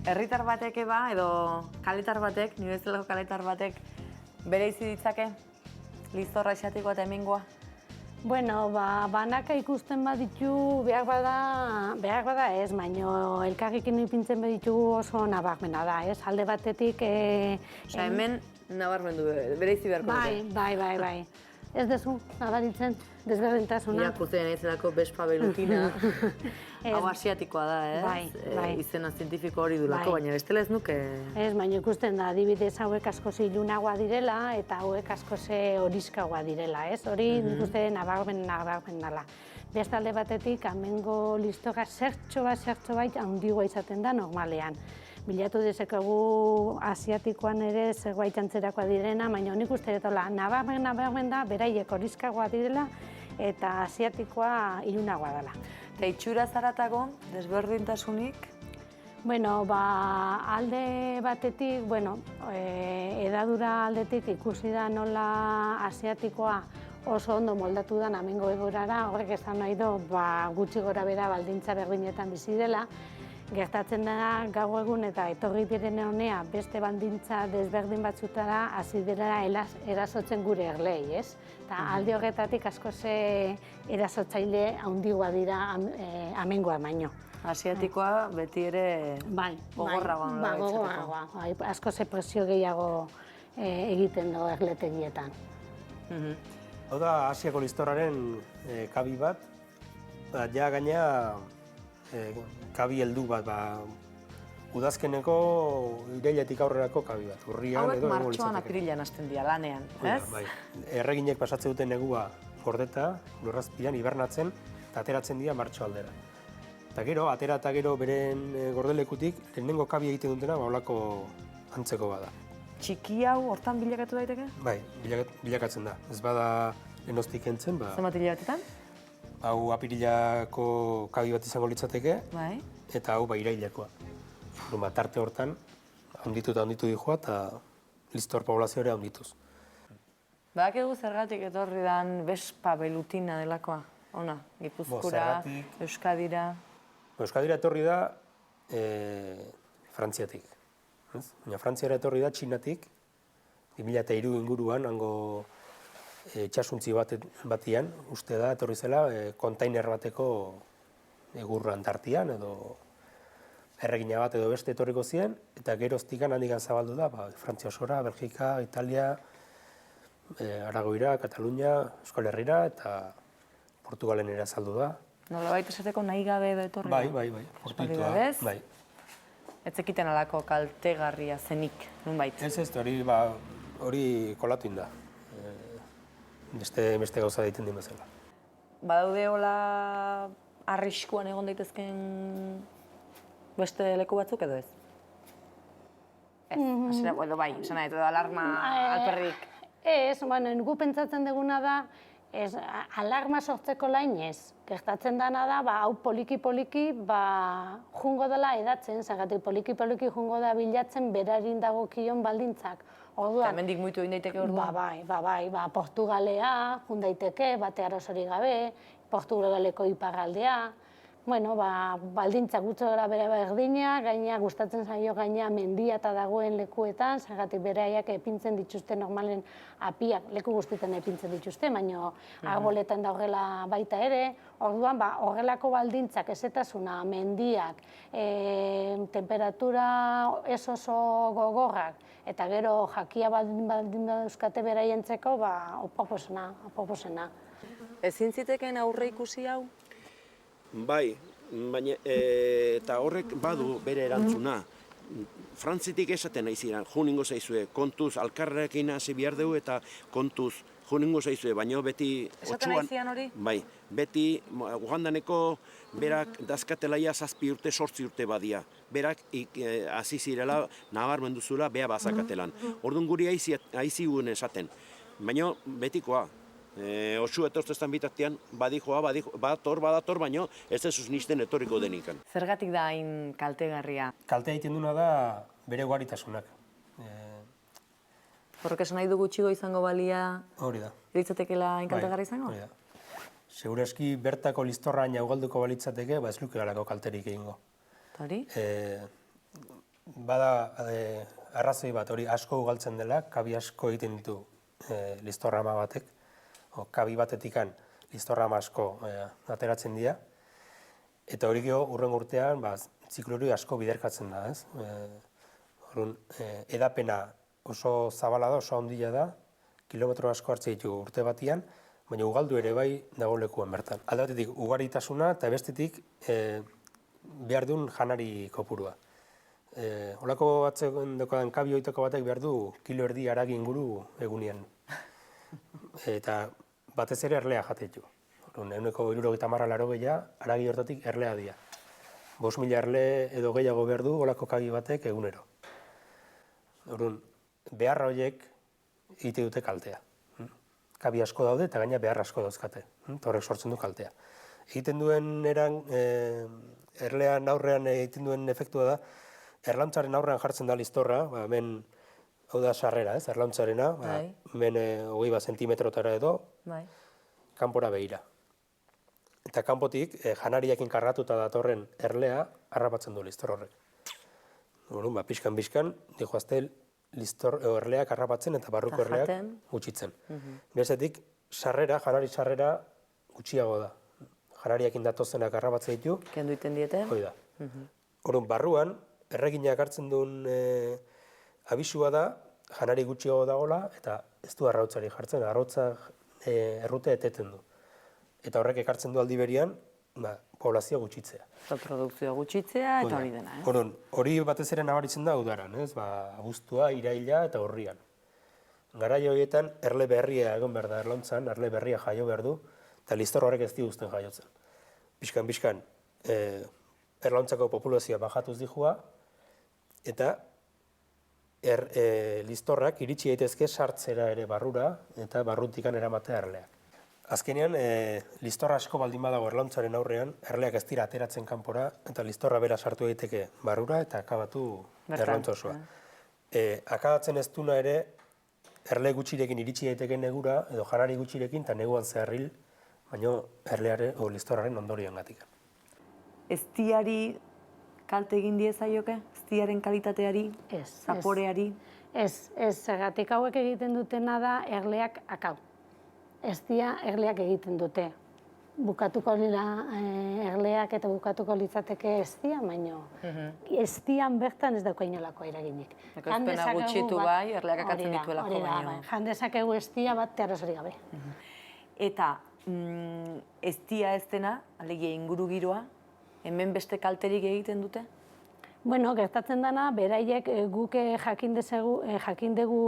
herritar batek edo kaletar batek, nire bezalako kaletar batek, bere izi ditzake, liztorra asiatikoa eta hemengoa? Bueno, banaka ikusten baditu, behar bada ez, baino elkarrekin ipintzen baditugu oso nabarmena da, ez? Alde batetik... Osa, hemen nabarmendu, bere izi beharko dute. Bai. Ez dezu, nabaritzen, desberdintasuna. Irakurtzen naizelako Vespa velutina. Hau asiatikoa da, ez? Bai. Izena zientifiko hori dulako, baina bestela ez nuke... Ez, baina ikusten da, adibidez hauek askoz ilunagoa direla eta hauek askoz horiskagoa direla, ez? Hori nik uste nabarmen dela. Beste alde batetik, amengo listora zertxo bat handigoa izaten da normalean. Bilatu dezakegu asiatikoan ere zerbait antzerakoa direna, baina nik uste dut nabarmen da, beraiek horiskagoa direla eta asiatikoa ilunagoa dela. Eta itxura zaratago, desberdintasunik? Bueno, alde batetik, edadura aldetik ikusi da nola asiatikoa oso ondo moldatu da hemengo egoerara, horrek esan nahi du gutxi gora bera baldintza berdinetan bizi dela. Gertatzen da gaur egun eta etorri diren honea beste baldintza desberdin batzutara hasi dela erasotzen gure erlei, ez? Eta alde horretatik askoz erasotzaile handigoa dira hemengoa baino. Asiatikoa beti ere gogorragoa. Gogorragoa. Askoz presio gehiago egiten du erletegietan. Hau da Asiako listorraren kabi bat, ja gaina kabi heldu bat, udazkeneko irailetik aurrerako kabi bat. Hauek martxoan apirilean hasten dira lanean, ez? Bai. Erreginek pasatzen duten negua gordeta, lurrazpian, hibernatzen, eta ateratzen dira martxo aldera. Eta gero, atera eta gero beren gordelekutik, lehenengo kabi egiten dutena, holako antzeko bada. Txiki hau hortan bilakatu daiteke? Bai, bilakatzen da. Ez bada lehenoztik entzen, Zenbat hilabetetan? Hau apirilako kabi bat izango litzateke, eta hau irailekoa. Tarte hortan, handitu dijoa, eta listor poblazio ere handituz. Badakigu zergatik etorri dan Vespa velutina delakoa? Ona, Gipuzkura, Euskadira... Euskadira etorri da Frantziatik. Baina Frantziara etorri da Txinatik, 2003 inguruan, hango itxasuntzi batian, uste da, etorri zela, kontainer bateko egurra Antartian, edo erregina bat edo beste etorriko ziren, eta geroztikan handikan zabaldu da, Frantzia osora, Belgika, Italia, Aragoira, Katalunia, Euskal Herrira, eta Portugalen ere azaldu da. Nolabait esateko nahi gabe edo etorri da? Bai, portuitua, bai. Ez ekiten alako kaltegarria zenik, nunbait? Ez, hori kolatu inda. Beste gauza daiten din bezala. Badaude hola arriskuan egon daitezken beste leku batzuk edo ez? Ez, edo bai, esan nahi, edo alarma alperrik. Ez, gu pentsatzen duguna da, alarma sortzeko lain ez. Gertatzen dana da, hau poliki-poliki jungo dela edatzen, zagatik poliki-poliki jungo da bilatzen berarin dagokion baldintzak. Eta hemendik muitu egin daiteke orduan? Bai, Portugalea, jun daiteke, bate arazorik gabe, Portugaleko iparraldea. Baldintzak gutxo gara bere berdina, gaina gustatzen zaio gaina mendia eta dagoen lekuetan, zergatik beraiak epintzen dituzte normalen apiak, leku guztietan epintzen dituzte, baina arboletan da horrela baita ere. Orduan, horrelako baldintzak, ezetasuna, mendiak, temperatura ez oso gogorrak, eta gero jakia baldin dauzkate beraientzeko, opoposena. Ezin ziteken aurre ikusi hau? Bai, baina eta horrek badu bere erantzuna. Frantzitik esaten nahi ziren, juningo zaizue, kontuz alkarrekin hasi behar dugu eta kontuz juningo zaizue, baina beti... Esaten nahi ziren hori? Bai, beti Ugandaneko berak dazkatelaia 7 urte, 8 urte badia. Berak hasi zirela nabarmendu zula beha bazakatelan. Orduan guri haizi guen esaten, baina betikoa. Osu etortzestan bitartean, badator, baina ez ez nisten etorriko denikan. Zergatik da hain kaltegarria? Kaltea egiten duna da bere ugaritasunak. Horrek esan nahi du gutxigo izango balia... Hori da. Eritzatekela hain kaltegarria izango? Hori da. Segurazki bertako listorraina ugalduko balitzateke, ez luke galako kalterik egingo. Hori? bada arrazoi bat, hori asko ugaltzen dela, kabi asko egiten ditu listorrama batek, kabi batetikan listorrama asko ateratzen dira, eta hori gero urren urtean ziklo hori asko biderkatzen da, ez? Edapena oso zabala da, oso handia da, kilometro asko hartze ditu urte batian, baina ugaldu ere bai dago lekuan bertan. Alde batetik ugaritasuna eta bestetik behar duen janari kopurua. Holako batzen dokoan kabi hoitako batek behar du kilo erdi haragi inguru egunean. Eta batez ere erlea jatetu. Eguneko 70-80 haragi hortatik erlea dira. 5.000 erle edo gehiago behar du holako kabi batek egunero. Beharra horiek egite dute kaltea. Kabi asko daude eta gaina behar asko dauzkate. Horrek sortzen du kaltea. Egiten duen erlean aurrean egiten duen efektua da, erlauntzaren aurrean jartzen da listorra, hemen hau da sarrera, erlauntzarena, hemen 20 zentimetrotara edo, kanpora behira. Eta kanpotik janariakin karratuta datorren erlea harrapatzen du listor horrek. Pixkan, dihoazte erleak harrapatzen eta barruko erleak gutxitzen. Bestetik, janari sarrera gutxiago da. Janariakin datozenak harrapatzen ditu. Kendu iten diete? Hoi da. Barruan, erreginak hartzen duen abisua da, janari gutxiago dagoela, eta ez du arrautzari jartzen, arrautza errute eteten du. Eta horrek ekartzen du aldi berian, poblazioa gutxitzea. Produkzioa gutxitzea eta hori dena, ez? Hori batez ere nabaritzen da udaran, abuztua, iraila eta urrian. Garai horietan erle berria egon behar da erlauntzan, erle berria jaio behar du, eta listor horrek ez diguzten jaiotzen. Bizkan, erlauntzako populazioa bajatuz dihua, eta listorrak iritsi daitezke sartzera ere barrura, eta barrutikan eramatea erleak. Azkenean, listorra asko baldin badago erlauntzaren aurrean, erleak ez dira ateratzen kanpora, eta listorra bera sartu daiteke barrura eta akabatu erlauntza osoa. Akabatzen ez duna ere, erle gutxirekin iritsi daiteke negura, edo janari gutxirekin, eta neguan zeharril, baina erleare o listorraren ondorioan gatik. Eztiari kalte egin diezaioke? Eztiaren kalitateari? Zaporeari? Ez, zergatik hauek egiten dutena da erleak akau. Eztia erleak egiten dute. Bukatuko lila erleak eta bukatuko litzateke eztia, baina eztian bertan ez dauka inolako eraginik. Ekoizpena gutxitu bai, erleak akatzen dituelako baino. Jandezakegu eztia bat arazorik gabe. Eta eztia ez dena, alegia inguru giroa, hemen beste kalterik egiten dute? Bueno, gertatzen dena, beraiek guk jakin dugu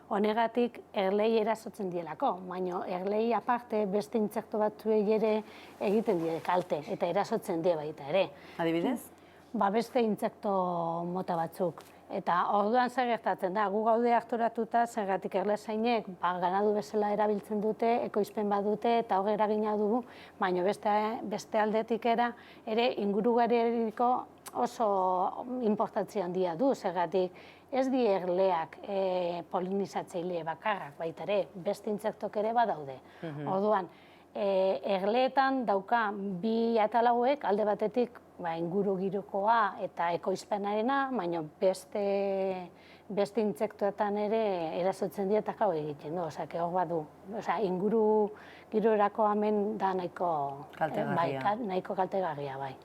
honegatik erlei erasotzen dielako, baina erlei aparte beste intsektu batzuei ere egiten die kalte eta erasotzen die baita ere. Adibidez? Beste intsektu mota batzuk. Eta orduan zer gertatzen da, gu gaude harturatuta zergatik erlezainek ganadu bezala erabiltzen dute, ekoizpen badute eta hori eragina dugu, baina beste aldetik ere ingurugarriko oso inportantzia handia du, zergatik ez di erleak polinizatzaile bakarrak baita ere, beste intsektok ere badaude. Orduan, erleetan dauka bi atal hauek alde batetik inguru girokoa eta ekoizpenarena, baina beste intsektuetan ere erasotzen dietak hau egiten du, hor badu. Inguru girorako hemen da nahiko kaltegarria, bai.